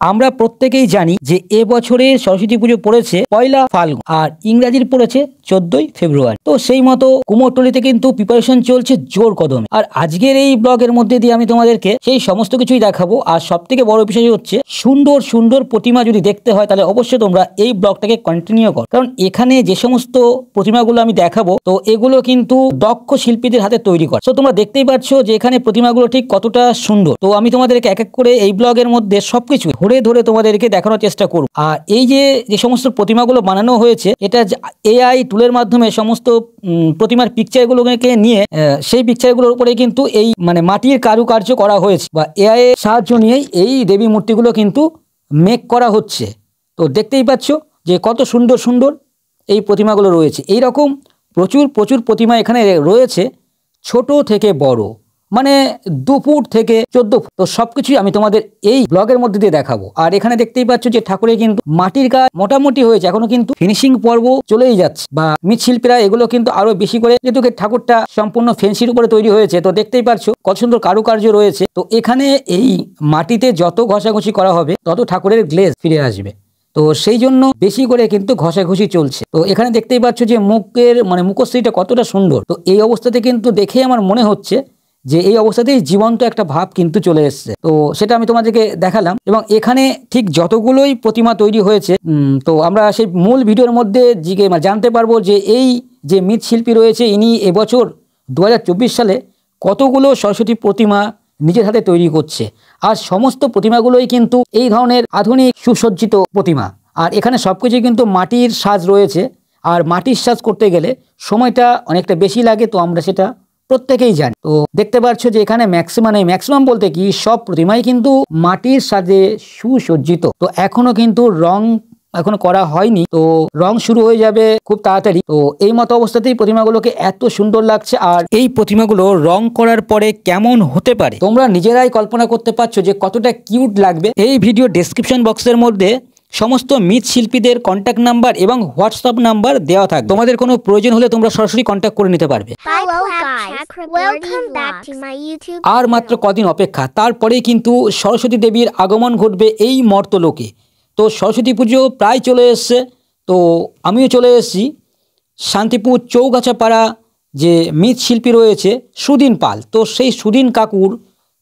আমরা প্রত্যেকেই জানি যে এবছরের সরস্বতী পুজো পড়েছে পয়লা ফাল্গুন আর ইংরাজির পড়েছে 14ই ফেব্রুয়ারি। তো সেই মতো কুমোরটুলিতে কিন্তু প্রিপারেশন চলছে জোর কদমে। আর আজকের এই ব্লগের মধ্যে দিয়ে আমি তোমাদেরকে সেই সমস্ত কিছুই দেখাবো। আর সব থেকে বড় বিষয় হচ্ছে সুন্দর সুন্দর প্রতিমা যদি দেখতে হয় তাহলে অবশ্যই তোমরা এই ব্লগটাকে কন্টিনিউ করো, কারণ এখানে যে সমস্ত প্রতিমাগুলো আমি দেখাবো তো এগুলো কিন্তু দক্ষ শিল্পীদের হাতে তৈরি করা। তো তোমরা দেখতেই পাচ্ছ যে এখানে প্রতিমাগুলো ঠিক কতটা সুন্দর। তো আমি তোমাদেরকে এক এক করে এই ব্লগের মধ্যে সবকিছু ধরে ধরে তোমাদেরকে দেখানোর চেষ্টা করব। আর এই যে সমস্ত প্রতিমাগুলো বানানো হয়েছে এটা এআই টুলের মাধ্যমে সমস্ত প্রতিমার পিকচারগুলোকে নিয়ে সেই পিকচারগুলোর উপরে কিন্তু এই মানে মাটির কারুকার্য করা হয়েছে বা এআই এর সাহায্য নিয়েই এই দেবী মূর্তিগুলো কিন্তু মেক করা হচ্ছে। তো দেখতেই পাচ্ছ যে কত সুন্দর সুন্দর এই প্রতিমাগুলো রয়েছে। এই রকম প্রচুর প্রচুর প্রতিমা এখানে রয়েছে, ছোট থেকে বড়, মানে 2 ফুট থেকে 14 ফুট। তো সবকিছুই আমি তোমাদের এই ব্লগের মধ্যে দিয়ে দেখাবো। আর এখানে দেখতেই পাচ্ছ যে ঠাকুরের কিন্তু মাটির কাজ মোটামুটি হয়েছে, এখনো কিন্তু ফিনিশিং পর্ব চলেই যাচ্ছে বা মৃৎশিল্পীরা এগুলো কিন্তু আরো বেশি করে, যেহেতু ঠাকুরটা সম্পূর্ণ ফেন্সির উপরে তৈরি হয়েছে তো দেখতেই পাচ্ছ কত সুন্দর কারুকার্য রয়েছে। তো এখানে এই মাটিতে যত ঘষাঘষি করা হবে তত ঠাকুরের গ্লেজ ফিরে আসবে। তো সেই জন্য বেশি করে কিন্তু ঘষাঘষি চলছে। তো এখানে দেখতেই পাচ্ছ যে মুখের মানে মুখশ্রীটা কতটা সুন্দর। তো এই অবস্থাতে কিন্তু দেখে আমার মনে হচ্ছে যে এই অবস্থাতেই জীবন্ত একটা ভাব কিন্তু চলে এসছে। তো সেটা আমি তোমাদেরকে দেখালাম। এবং এখানে ঠিক যতগুলোই প্রতিমা তৈরি হয়েছে তো আমরা সেই মূল ভিডিওর মধ্যে জানতে পারবো যে এই যে মৃৎশিল্পী রয়েছে ইনি এবছর 2024 সালে কতগুলো সরস্বতী প্রতিমা নিজের হাতে তৈরি করছে। আর সমস্ত প্রতিমাগুলোই কিন্তু এই ধরনের আধুনিক সুসজ্জিত প্রতিমা। আর এখানে সবকিছুই কিন্তু মাটির সাজ রয়েছে। আর মাটির সাজ করতে গেলে সময়টা অনেকটা বেশি লাগে, তো আমরা সেটা প্রত্যেকেই জানি। তো দেখতে পাচ্ছ যে এখানে ম্যাক্সিমাম বলতে কি সব প্রতিমাই কিন্তু মাটির সাজে সুসজ্জিত। তো এখনো কিন্তু রং করা হয়নি, তো রং শুরু হয়ে যাবে খুব তাড়াতাড়ি। তো এই মতো অবস্থাতেই প্রতিমাগুলোকে এত সুন্দর লাগছে। আর এই প্রতিমাগুলো রং করার পরে কেমন হতে পারে তোমরা নিজেরাই কল্পনা করতে পারছো যে কতটা কিউট লাগবে। এই ভিডিও ডেসক্রিপশন বক্সের মধ্যে সমস্ত মৃৎশিল্পীদের কন্ট্যাক্ট নাম্বার এবং হোয়াটসঅ্যাপ নাম্বার দেওয়া থাকবে। তোমাদের কোনো প্রয়োজন হলে তোমরা সরাসরি কন্ট্যাক্ট করে নিতে পারবে। আর মাত্র কদিন অপেক্ষা, তারপরেই কিন্তু সরস্বতী দেবীর আগমন ঘটবে এই মর্তলোকে। তো সরস্বতী পুজো প্রায় চলে এসছে। তো আমিও চলে এসেছি শান্তিপুর চৌগাছাপাড়া যে মৃৎশিল্পী রয়েছে সুদিন পাল। তো সেই সুদিন কাকুর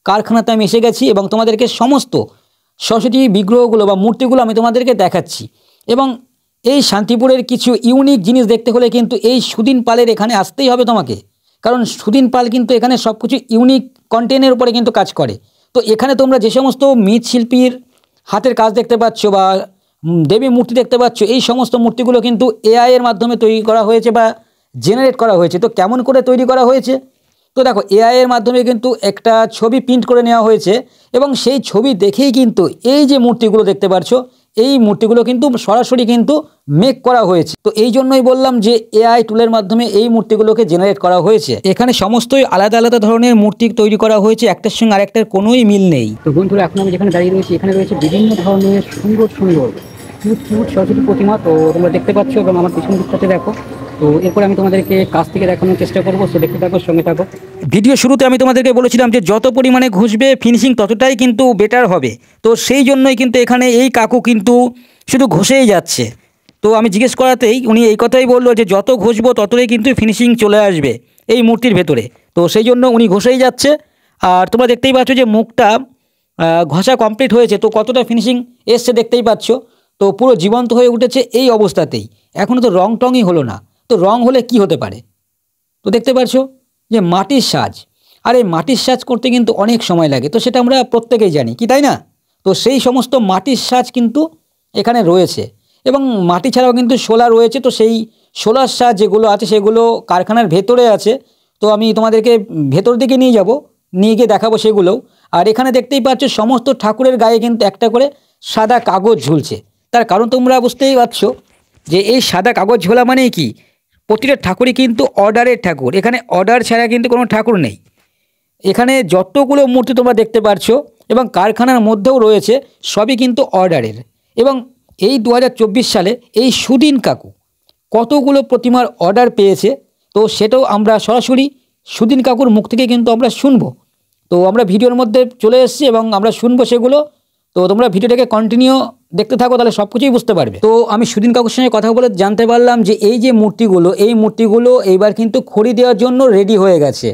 কারখানাতে আমি এসে গেছি এবং তোমাদেরকে সমস্ত সরস্বতী বিগ্রহগুলো বা মূর্তিগুলো আমি তোমাদেরকে দেখাচ্ছি। এবং এই শান্তিপুরের কিছু ইউনিক জিনিস দেখতে হলে কিন্তু এই সুদিন পালের এখানে আসতেই হবে তোমাকে, কারণ সুদিন পাল কিন্তু এখানে সব কিছু ইউনিক কন্টেন্টের উপরে কিন্তু কাজ করে। তো এখানে তোমরা যে সমস্ত মৃৎশিল্পীর হাতের কাজ দেখতে পাচ্ছ বা দেবী মূর্তি দেখতে পাচ্ছ, এই সমস্ত মূর্তিগুলো কিন্তু এআই এর মাধ্যমে তৈরি করা হয়েছে বা জেনারেট করা হয়েছে। তো কেমন করে তৈরি করা হয়েছে, তো দেখো এআই এর মাধ্যমে কিন্তু একটা ছবি প্রিন্ট করে নেওয়া হয়েছে এবং সেই ছবি দেখেই কিন্তু এই যে মূর্তিগুলো দেখতে পাচ্ছ এই মূর্তিগুলো কিন্তু সরাসরি কিন্তু মেক করা হয়েছে। তো এই জন্যই বললাম যে এআই টুলের মাধ্যমে এই মূর্তিগুলোকে জেনারেট করা হয়েছে। এখানে সমস্তই আলাদা আলাদা ধরনের মূর্তি তৈরি করা হয়েছে, একটার সঙ্গে আরেকটার কোনোই মিল নেই। তো বন্ধুরা এখন আমি যেখানে দাঁড়িয়ে রয়েছি এখানে রয়েছে বিভিন্ন ধরনের সুন্দর সুন্দর কিউট সরস্বতী প্রতিমা। তো তোমরা দেখতে পাচ্ছ এবং আমার পিছন দিকটাতে দেখো। তো এরপরে আমি তোমাদেরকে কাছ থেকে দেখানোর চেষ্টা করবো, তো দেখতে থাকো, সঙ্গে থাকো। ভিডিও শুরুতে আমি তোমাদেরকে বলেছিলাম যে যত পরিমাণে ঘষবে ফিনিশিং ততটাই কিন্তু বেটার হবে। তো সেই জন্যই কিন্তু এখানে এই কাকু কিন্তু শুধু ঘষেই যাচ্ছে। তো আমি জিজ্ঞেস করাতেই উনি এই কথাই বললো যে যত ঘষবো ততটাই কিন্তু ফিনিশিং চলে আসবে এই মূর্তির ভেতরে। তো সেই জন্য উনি ঘষেই যাচ্ছে। আর তোমরা দেখতেই পাচ্ছ যে মুখটা ঘষা কমপ্লিট হয়েছে, তো কতটা ফিনিশিং এসছে দেখতেই পাচ্ছ। তো পুরো জীবন্ত হয়ে উঠেছে এই অবস্থাতেই, এখনও তো রং টংই হলো না। তো রং হলে কি হতে পারে, তো দেখতে পাচ্ছ যে মাটির সাজ। আর এই মাটির সাজ করতে কিন্তু অনেক সময় লাগে, তো সেটা আমরা প্রত্যেকেই জানি কি, তাই না? তো সেই সমস্ত মাটির সাজ কিন্তু এখানে রয়েছে এবং মাটি ছাড়াও কিন্তু শোলা রয়েছে। তো সেই শোলার সাজ যেগুলো আছে সেগুলো কারখানার ভেতরে আছে। তো আমি তোমাদেরকে ভেতর দিকে নিয়ে যাব, নিয়ে গিয়ে দেখাবো সেগুলোও। আর এখানে দেখতেই পাচ্ছ সমস্ত ঠাকুরের গায়ে কিন্তু একটা করে সাদা কাগজ ঝুলছে। তার কারণ তোমরা বুঝতেই পারছো যে এই সাদা কাগজ ঝোলা মানেই কি, প্রতিটা ঠাকুরই কিন্তু অর্ডারের ঠাকুর। এখানে অর্ডার ছাড়া কিন্তু কোনো ঠাকুর নেই। এখানে যতগুলো মূর্তি তোমরা দেখতে পারছো এবং কারখানার মধ্যেও রয়েছে সবই কিন্তু অর্ডারের। এবং এই 2024 সালে এই সুদিন কাকু কতগুলো প্রতিমার অর্ডার পেয়েছে তো সেটাও আমরা সরাসরি সুদিন কাকুর মুখ থেকে কিন্তু আমরা শুনবো। তো আমরা ভিডিওর মধ্যে চলে এসেছি এবং আমরা শুনবো সেগুলো। তো তোমরা ভিডিওটাকে কন্টিনিউ দেখতে থাকো, তাহলে সব কিছুই বুঝতে পারবে। তো আমি সুদিন কাকুর সঙ্গে কথা বলে জানতে পারলাম যে এই যে মূর্তিগুলো এইবার কিন্তু খড়ি দেওয়ার জন্য রেডি হয়ে গেছে।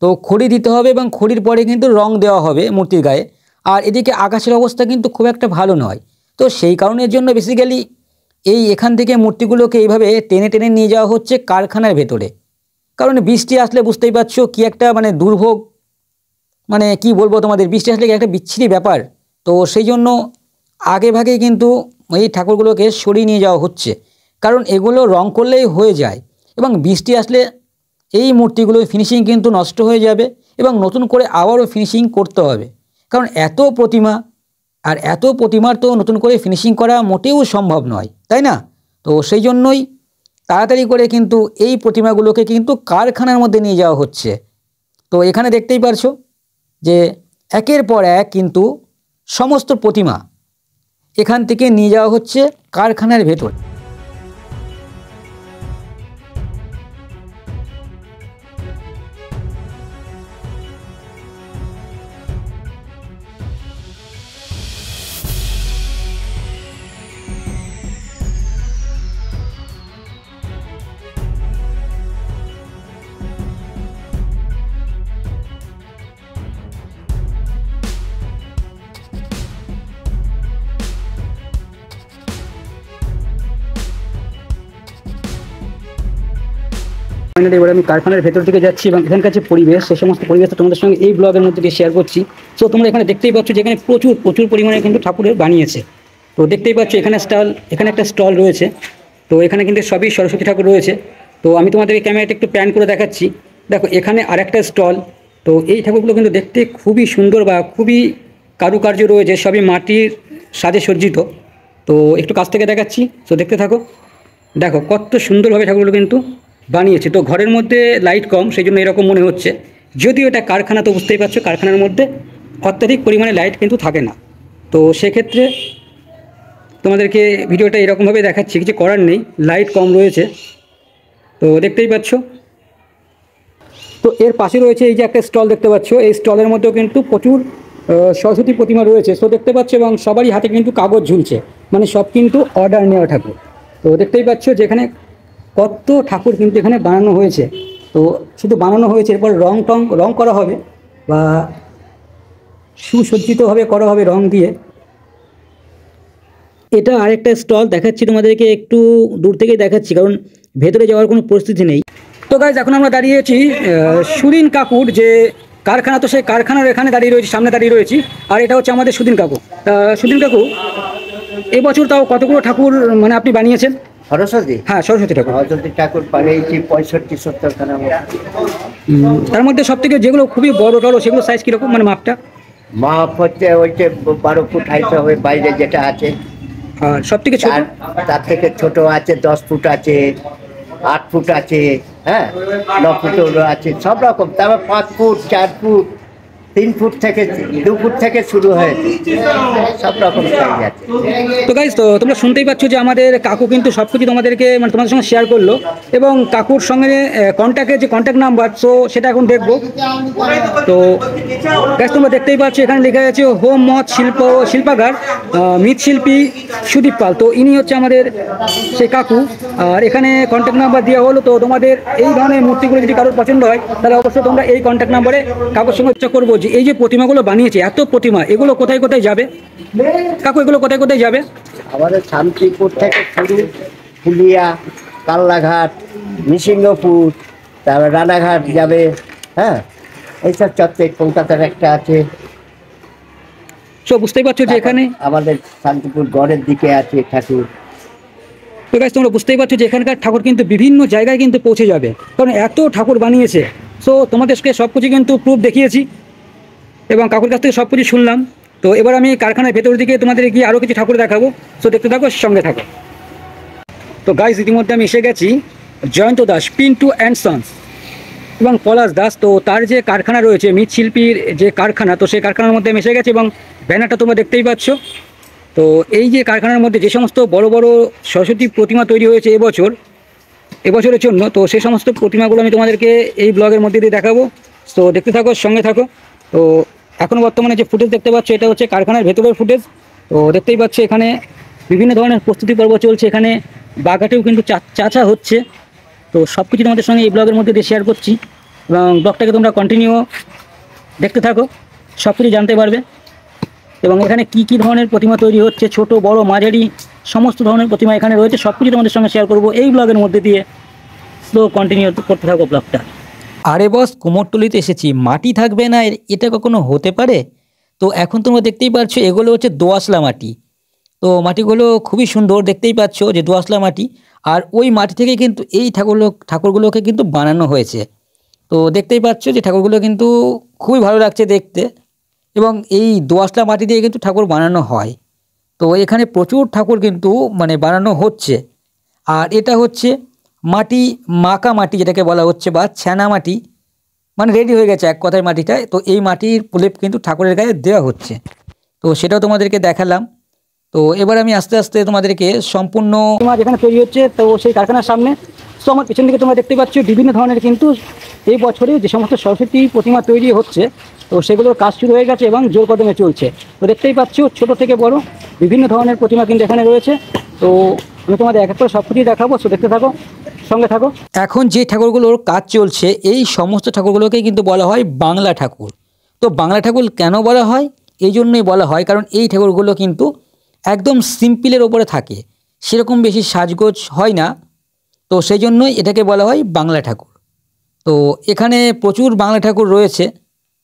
তো খড়ি দিতে হবে এবং খড়ির পরে কিন্তু রং দেওয়া হবে মূর্তির গায়ে। আর এদিকে আকাশের অবস্থা কিন্তু খুব একটা ভালো নয়, তো সেই কারণের জন্য বেসিক্যালি এখান থেকে মূর্তিগুলোকে এইভাবে টেনে টেনে নিয়ে যাওয়া হচ্ছে কারখানার ভেতরে। কারণ বৃষ্টি আসলে বুঝতেই পারছো কি একটা মানে দুর্ভোগ, মানে কি বলবো তোমাদের, বৃষ্টি আসলে একটা বিচ্ছিরি ব্যাপার। তো সেই জন্য আগে ভাগেই কিন্তু এই ঠাকুরগুলোকে সরিয়ে নিয়ে যাওয়া হচ্ছে, কারণ এগুলো রং করলেই হয়ে যায় এবং বৃষ্টি আসলে এই মূর্তিগুলোর ফিনিশিং কিন্তু নষ্ট হয়ে যাবে এবং নতুন করে আবারও ফিনিশিং করতে হবে। কারণ এত প্রতিমার তো নতুন করে ফিনিশিং করা মোটেও সম্ভব নয়, তাই না? তো সেই জন্যই তাড়াতাড়ি করে কিন্তু এই প্রতিমাগুলোকে কিন্তু কারখানার মধ্যে নিয়ে যাওয়া হচ্ছে। তো এখানে দেখতেই পারছো যে একের পর এক কিন্তু সমস্ত প্রতিমা এখান থেকে নিয়ে যাওয়া হচ্ছে কারখানার ভেতর। এবার আমি কারখানার ভেতর থেকে যাচ্ছি এবং এখানকার যে পরিবেশ, সেই সমস্ত পরিবেশটা তোমাদের সঙ্গে এই ব্লগের মধ্যে দিয়ে শেয়ার করছি। সো তোমরা এখানে দেখতেই পাচ্ছ যে এখানে প্রচুর পরিমাণে কিন্তু ঠাকুরের বানিয়েছে। তো দেখতেই পাচ্ছ এখানে একটা স্টল রয়েছে। তো এখানে কিন্তু সবই সরস্বতী ঠাকুর রয়েছে। তো আমি তোমাদেরকে ক্যামেরাটা একটু প্যান করে দেখাচ্ছি। দেখো এখানে আরেকটা স্টল। তো এই ঠাকুরগুলো কিন্তু দেখতে খুবই সুন্দর বা খুবই কারুকার্য রয়েছে, সবই মাটির সাজে সজ্জিত। তো একটু কাছ থেকে দেখাচ্ছি, তো দেখতে থাকো। দেখো কত সুন্দরভাবে ঠাকুরগুলো কিন্তু বানিয়েছে। তো ঘরের মধ্যে লাইট কম, সেই জন্য এরকম মনে হচ্ছে। যদিও এটা কারখানা, তো বুঝতেই পারছো কারখানার মধ্যে অত্যাধিক পরিমাণে লাইট কিন্তু থাকে না। তো সেক্ষেত্রে তোমাদেরকে ভিডিওটা এরকমভাবে দেখাচ্ছি, কিছু করার নেই, লাইট কম রয়েছে। তো দেখতেই পাচ্ছ। তো এর পাশে রয়েছে এই যে একটা স্টল দেখতে পাচ্ছ, এই স্টলের মধ্যেও কিন্তু প্রচুর সরস্বতী প্রতিমা রয়েছে। তো দেখতে পাচ্ছ এবং সবারই হাতে কিন্তু কাগজ ঝুলছে, মানে সব কিন্তু অর্ডার নেওয়া ঠাকুর। তো দেখতেই পাচ্ছ যেখানে কত ঠাকুর কিন্তু এখানে বানানো হয়েছে। তো শুধু বানানো হয়েছে, এরপর রং করা হবে বা সুসজ্জিতভাবে করা হবে রং দিয়ে। এটা আরেকটা স্টল দেখাচ্ছি তোমাদেরকে, একটু দূর থেকে দেখাচ্ছি কারণ ভেতরে যাওয়ার কোনো পরিস্থিতি নেই। তো গাইজ এখন আমরা দাঁড়িয়েছি সুদিন কাকুর যে কারখানা, তো সেই কারখানার এখানে দাঁড়িয়ে রয়েছি, সামনে দাঁড়িয়ে রয়েছি। আর এটা হচ্ছে আমাদের সুদিন কাকু। সুদিন কাকু, এবছর তাও কতগুলো ঠাকুর মানে আপনি বানিয়েছেন? সরস্বতী, হ্যাঁ সরস্বতী ঠাকুর। সরস্বতী ঠাকুর বানিয়েছি 65-70 খানা। তার মধ্যে সব থেকে যেগুলো খুবই বড় সেগুলো সাইজ কীরকম, মানে মাপটা? মাপ হচ্ছে 12 ফুট হাইট হবে বাইরে যেটা আছে। আর সব থেকে ছোট? তার থেকে ছোট আছে 10 ফুট আছে, 8 ফুট আছে, হ্যাঁ 9 ফুট আছে, সব রকম। তারপর 5 ফুট, 4 ফুট, 3 ফুট থেকে 2 ফুট থেকে শুরু হয়েছে, সব রকম সাইজ আছে। তো গাইজ, তো তোমরা শুনতেই পাচ্ছ যে আমাদের কাকু কিন্তু সব কিছু তোমাদেরকে মানে তোমাদের সঙ্গে শেয়ার করলো এবং কাকুর সঙ্গে কন্ট্যাক্টের যে কন্ট্যাক্ট নাম্বার, সো সেটা এখন দেখবো। তো গাইজ তোমরা দেখতেই পাচ্ছ এখানে লেখা আছে হোম মত শিল্পাগার মৃৎশিল্পী সুদীপ পাল। তো ইনি হচ্ছে আমাদের সেই কাকু। আর এখানে কন্ট্যাক্ট নাম্বার দেওয়া হলো। তো তোমাদের এই ধরনের মূর্তিগুলো যদি কারোর পছন্দ হয় তাহলে অবশ্যই তোমরা এই কন্ট্যাক্ট নাম্বারে কাকুর সঙ্গে চেষ্টা করবো যে এই যে প্রতিমাগুলো বানিয়েছে, এত প্রতিমা, এগুলো কোথায় কোথায় যাবে কাকু, এগুলো কোথায় কোথায় যাবে? আমাদের শান্তিপুর থেকে শুরু, ফুলিয়া, কাল্লাঘাট, নৃসিংহপুর, তারপর রানাঘাট যাবে, হ্যাঁ এইসব চত্বরে। কলকাতার একটা আছে। সো বুঝতেই পারছো যে এখানে আমাদের শান্তিপুর গড়ের দিকে আছে ঠাকুর। তো গাইস তোমরা বুঝতেই পারছো যে এখানকার ঠাকুর কিন্তু বিভিন্ন জায়গায় কিন্তু পৌঁছে যাবে, কারণ এত ঠাকুর বানিয়েছে। সো তোমাদেরকে সব কিছু কিন্তু প্রুফ দেখিয়েছি এবং কাকুর কাছ থেকে সব কিছু শুনলাম। তো এবার আমি কারখানার ভেতর দিকে তোমাদের গিয়ে আরও কিছু ঠাকুর দেখাবো। সো দেখতে থাকো, সঙ্গে থাকো। তো গাইস ইতিমধ্যে আমি এসে গেছি জয়ন্ত দাস পিন্টু অ্যান্ড সন্স এবং পলাশ দাস। তো তার যে কারখানা রয়েছে, মৃৎশিল্পীর যে কারখানা, তো সেই কারখানার মধ্যে আমি এসে গেছি এবং ব্যানারটা তোমরা দেখতেই পাচ্ছ। তো এই যে কারখানার মধ্যে যে সমস্ত বড় বড় সরস্বতী প্রতিমা তৈরি হয়েছে এবছরের জন্য, তো সেই সমস্ত প্রতিমাগুলো আমি তোমাদেরকে এই ব্লগের মধ্যে দিয়ে দেখাবো। তো দেখতে থাকো, সঙ্গে থাকো। তো এখন বর্তমানে যে ফুটেজ দেখতে পাচ্ছ এটা হচ্ছে কারখানার ভেতরের ফুটেজ। তো দেখতেই পাচ্ছ এখানে বিভিন্ন ধরনের প্রস্তুতি পর্ব চলছে, এখানে বাগাটেও কিন্তু চাচা হচ্ছে। তো সব কিছু তোমাদের সঙ্গে এই ব্লগের মধ্যে দিয়ে শেয়ার করছি এবং ব্লগটাকে তোমরা কন্টিনিউ দেখতে থাকো, সব কিছু জানতে পারবে। এবং এখানে কি কি ধরনের প্রতিমা তৈরি হচ্ছে, ছোট বড় মাঝারি সমস্ত ধরনের প্রতিমা এখানে রয়েছে, সব কিছু তোমাদের সঙ্গে শেয়ার করবো এই ব্লগের মধ্যে দিয়ে। তো কন্টিনিউ করতে থাকো ব্লগটা। আরে বস, কুমোরটুলিতে এসেছি, মাটি থাকবে না এটা কখনো হতে পারে? তো এখন তোমরা দেখতেই পাচ্ছ এগুলো হচ্ছে দোআঁশলা মাটি। তো মাটিগুলো খুবই সুন্দর, দেখতেই পাচ্ছ যে দোআঁশলা মাটি। আর ওই মাটি থেকে কিন্তু এই ঠাকুরগুলোকে কিন্তু বানানো হয়েছে। তো দেখতেই পাচ্ছ যে ঠাকুরগুলো কিন্তু খুবই ভালো লাগছে দেখতে, এবং এই দোআঁশলা মাটি দিয়ে কিন্তু ঠাকুর বানানো হয়। তো এখানে প্রচুর ঠাকুর কিন্তু মানে বানানো হচ্ছে। আর এটা হচ্ছে মাটি, মাকা মাটি যেটাকে বলা হচ্ছে, বা ছানা মাটি, মানে রেডি হয়ে গেছে এক কথায় মাটিটা। তো এই মাটির প্রলেপ কিন্তু ঠাকুরের গায়ে দেওয়া হচ্ছে। তো সেটাও তোমাদেরকে দেখালাম। তো এবার আমি আস্তে আস্তে তোমাদেরকে সম্পূর্ণ যেখানে তৈরি হচ্ছে তো সেই কারখানার সামনে, তো আমার পিছন দিকে তোমরা দেখতে পাচ্ছ বিভিন্ন ধরনের কিন্তু এই বছরে যে সমস্ত সরস্বতী প্রতিমা তৈরি হচ্ছে তো সেগুলোর কাজ শুরু হয়ে গেছে এবং জোর কদমে চলছে। তো দেখতেই পাচ্ছ ছোট থেকে বড় বিভিন্ন ধরনের প্রতিমা কিন্তু এখানে রয়েছে। তো আমি তোমাদের এক এক করে সব কিছুই দেখাবো, তো দেখতে থাকো, সঙ্গে থাকো। এখন যে ঠাকুরগুলোর কাজ চলছে এই সমস্ত ঠাকুরগুলোকে কিন্তু বলা হয় বাংলা ঠাকুর। তো বাংলা ঠাকুর কেন বলা হয়? এই জন্যই বলা হয় কারণ এই ঠাকুরগুলো কিন্তু একদম সিম্পলের ওপরে থাকে, সেরকম বেশি সাজগোজ হয় না। তো সেই জন্যই এটাকে বলা হয় বাংলা ঠাকুর। তো এখানে প্রচুর বাংলা ঠাকুর রয়েছে,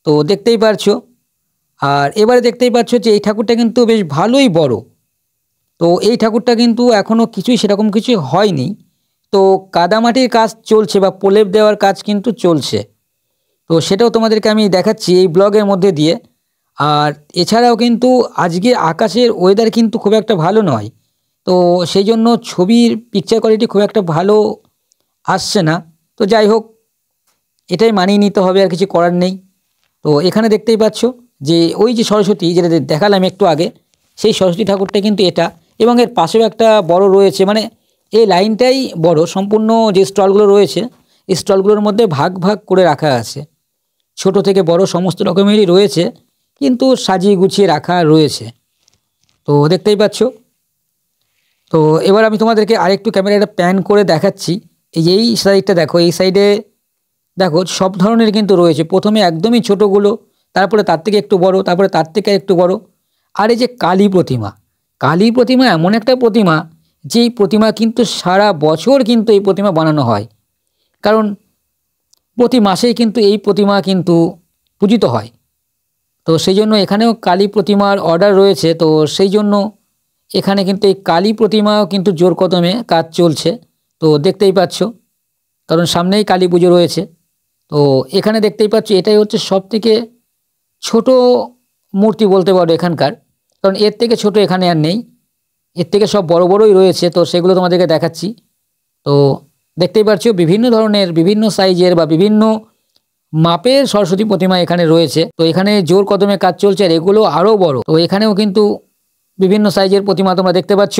তো দেখতেই পারছো। আর এবারে দেখতেই পাচ্ছ যে এই ঠাকুরটা কিন্তু বেশ ভালোই বড়। তো এই ঠাকুরটা কিন্তু এখনও কিছুই সেরকম কিছু হয়নি। তো কাদামাটির কাজ চলছে বা প্রলেপ দেওয়ার কাজ কিন্তু চলছে। তো সেটাও তোমাদেরকে আমি দেখাচ্ছি এই ব্লগের মধ্যে দিয়ে। আর এছাড়াও কিন্তু আজকে আকাশের ওয়েদার কিন্তু খুব একটা ভালো নয়, তো সেই জন্য ছবির পিকচার কোয়ালিটি খুব একটা ভালো আসছে না। তো যাই হোক, এটাই মানিয়ে নিতে হবে, আর কিছু করার নেই। তো এখানে দেখতেই পাচ্ছ যে ওই যে সরস্বতী যেটা দেখালাম একটু আগে, সেই সরস্বতী ঠাকুরটা কিন্তু এটা, এবং এর পাশেও একটা বড় রয়েছে, মানে এই লাইনটাই বড়। সম্পূর্ণ যে স্টলগুলো রয়েছে এই স্টলগুলোর মধ্যে ভাগ ভাগ করে রাখা আছে, ছোট থেকে বড় সমস্ত রকমেরই রয়েছে, কিন্তু সাজিয়ে গুছিয়ে রাখা রয়েছে। তো দেখতেই পাচ্ছ। তো এবার আমি তোমাদেরকে আরেকটু ক্যামেরাটা প্যান করে দেখাচ্ছি। এই সাইডটা দেখো, এই সাইডে দেখো সব ধরনের কিন্তু রয়েছে। প্রথমে একদমই ছোটোগুলো, তারপরে তার থেকে একটু বড়, তারপরে তার থেকে একটু বড়। আর এই যে কালী প্রতিমা, কালী প্রতিমা এমন একটা প্রতিমা যেই প্রতিমা কিন্তু সারা বছর কিন্তু এই প্রতিমা বানানো হয়, কারণ প্রতি মাসেই কিন্তু এই প্রতিমা কিন্তু পূজিত হয়। তো সেই জন্য এখানেও কালী প্রতিমার অর্ডার রয়েছে। তো সেই জন্য এখানে কিন্তু এই কালী প্রতিমাও কিন্তু জোর কদমে কাজ চলছে। তো দেখতেই পাচ্ছ, কারণ সামনেই কালী পুজো রয়েছে। তো এখানে দেখতেই পাচ্ছ এটাই হচ্ছে সবথেকে ছোট মূর্তি বলতে পারো এখানকার, কারণ এর থেকে ছোট এখানে আর নেই, এর থেকে সব বড় বড়ই রয়েছে। তো সেগুলো তোমাদেরকে দেখাচ্ছি। তো দেখতেই পাচ্ছ বিভিন্ন ধরনের, বিভিন্ন সাইজের বা বিভিন্ন মাপের সরস্বতী প্রতিমা এখানে রয়েছে। তো এখানে জোর কদমে কাজ চলছে, আর এগুলো আরও বড়। তো এখানেও কিন্তু বিভিন্ন সাইজের প্রতিমা তোমরা দেখতে পাচ্ছ।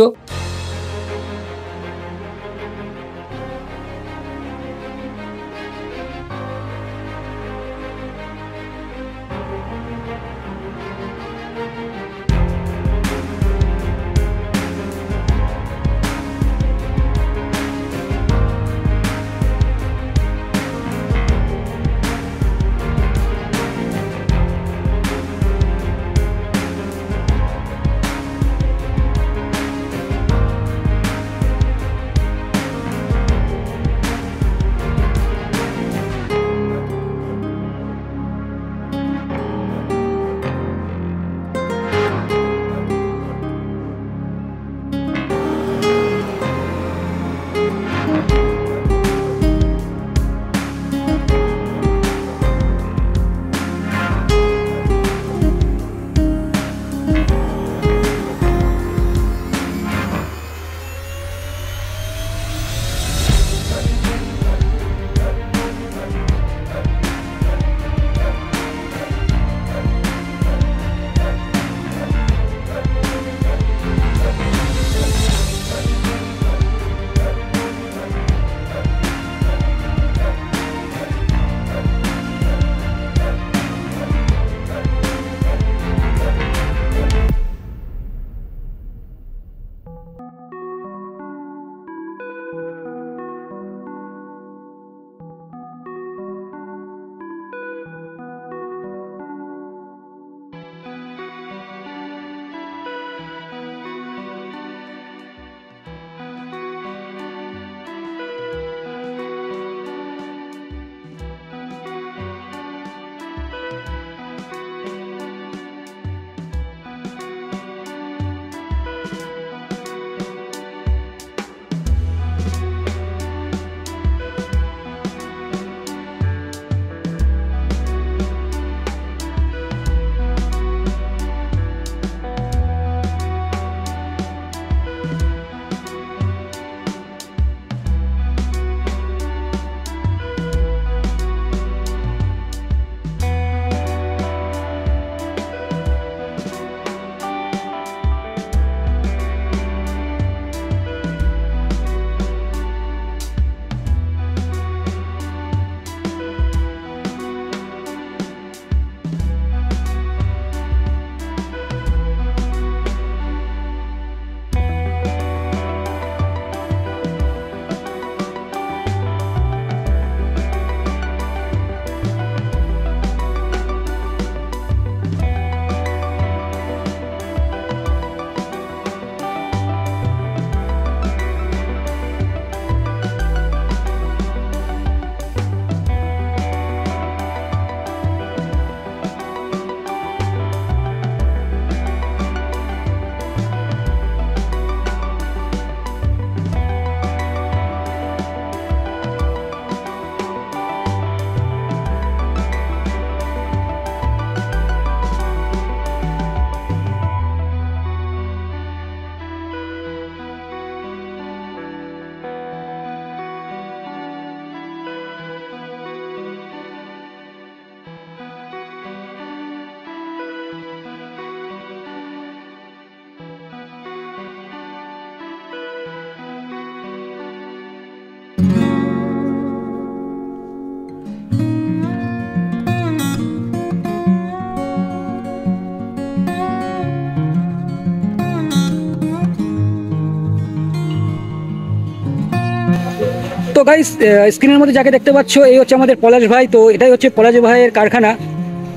তো গাইস, স্ক্রিনের মধ্যে যাকে দেখতে পাচ্ছ এই হচ্ছে আমাদের পলাশ ভাই। তো এটাই হচ্ছে পলাশ ভাইয়ের কারখানা।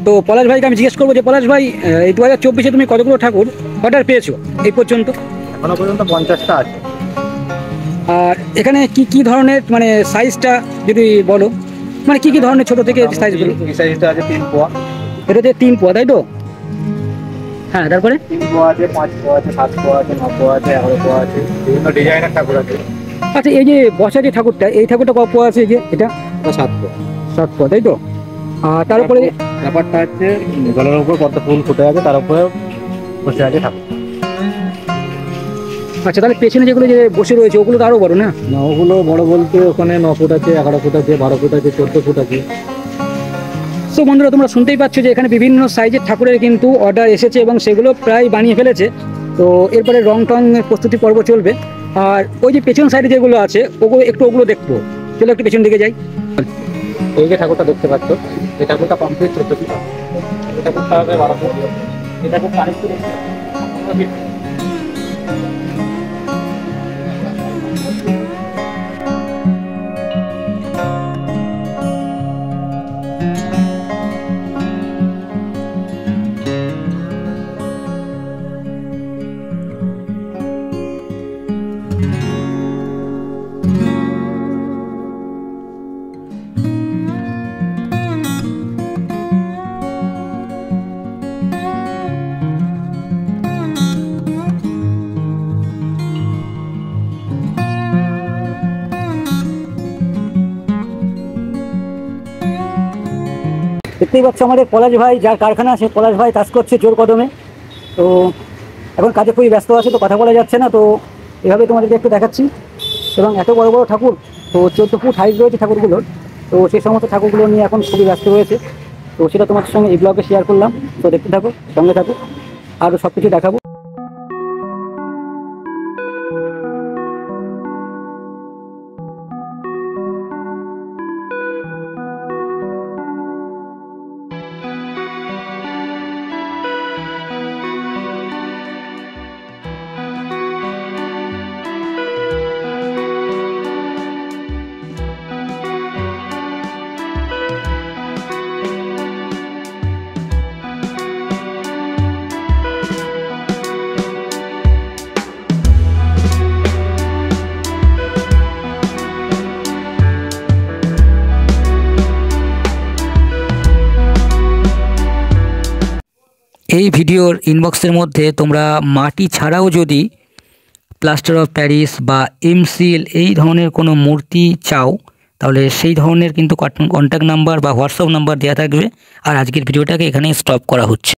তো পলাশ ভাইকে আমি জিজ্ঞেস করবো যে পলাশ ভাই, এই 2024-এ তুমি কতগুলো ঠাকুর অর্ডার পেয়েছো এই পর্যন্ত? এখনো পর্যন্ত 50টা আছে। আর এখানে কি কি ধরনের, মানে সাইজটা যদি বলো, মানে কি কি ধরনের ছোট থেকে সাইজগুলো? এই সাইজটা আছে 3 পোয়া। এটা হচ্ছে 3 পোয়া, তাই তো? হ্যাঁ, তারপরে 3 পোয়া আছে, 5 পোয়া আছে, 7 পোয়া আছে, 9 পোয়া আছে, 11 পোয়া আছে, বিভিন্ন ডিজাইনের ঠাকুর আছে। আচ্ছা, এই যে বসা যে ঠাকুরটা, এই ঠাকুরটা কত পোয়া আছে? এই যে এটা 7 পোয়া। 7 পোয়া, তাই তো? আর তার উপরে ব্যাপারটা হচ্ছে গলার উপর কত ফুল ফুটে আছে, তার উপরে বসে আছে ঠাকুর। আচ্ছা, তাহলে পেছনে যেগুলো যে বসে রয়েছে ওগুলো তো আরো বড় না? না, ওগুলো বড় বলতে ওখানে 9 ফুট আছে, 11 ফুট আছে, 12 ফুট আছে, 14 ফুট আছে। সো বন্ধুরা, তোমরা শুনতেই পাচ্ছ যে এখানে বিভিন্ন সাইজের ঠাকুরের কিন্তু অর্ডার এসেছে এবং সেগুলো প্রায় বানিয়ে ফেলেছে। তো এরপরে রং টং প্রস্তুতি পর্ব চলবে। আর ওই যে পেছন সাইডে যেগুলো আছে ওগুলো দেখবো। চলো একটু পেছন দিকে যাই। এই যে ঠাকুরটা দেখতে পাচ্ছ, এই ঠাকুরটা কমপ্লিট 14 ফুট। এই ঠাকুরটা হবে 12 ফুট। এই ঠাকুরটা আরেকটু দেখতে দেখতেই পাচ্ছ আমাদের পলাশ ভাই, যার কারখানা আছে, পলাশ ভাই কাজ করছে জোর কদমে। তো এখন কাজে খুবই ব্যস্ত আছে, তো কথা বলা যাচ্ছে না। তো এভাবে তোমাদেরকে একটু দেখাচ্ছি। এবং এত বড় বড় ঠাকুর, তো 14 ফুট হাইট রয়েছে ঠাকুরগুলোর। তো সেই সমস্ত ঠাকুরগুলো নিয়ে এখন খুবই ব্যস্ত রয়েছে। তো সেটা তোমাদের সঙ্গে এই ব্লগে শেয়ার করলাম। তো দেখতে থাকো, সঙ্গে থাকো, আরও সব কিছু দেখাবো। এই ভিডিওর ইনবক্সের মধ্যে তোমরা মাটি ছাড়াও যদি প্লাস্টার অফ প্যারিস বা এমসিএল এই ধরনের কোনো মূর্তি চাও, তাহলে সেই ধরনের কিন্তু কন্ট্যাক্ট নাম্বার বা হোয়াটসঅ্যাপ নাম্বার দেওয়া থাকবে। আর আজকের ভিডিওটাকে এখানেই স্টপ করা হচ্ছে।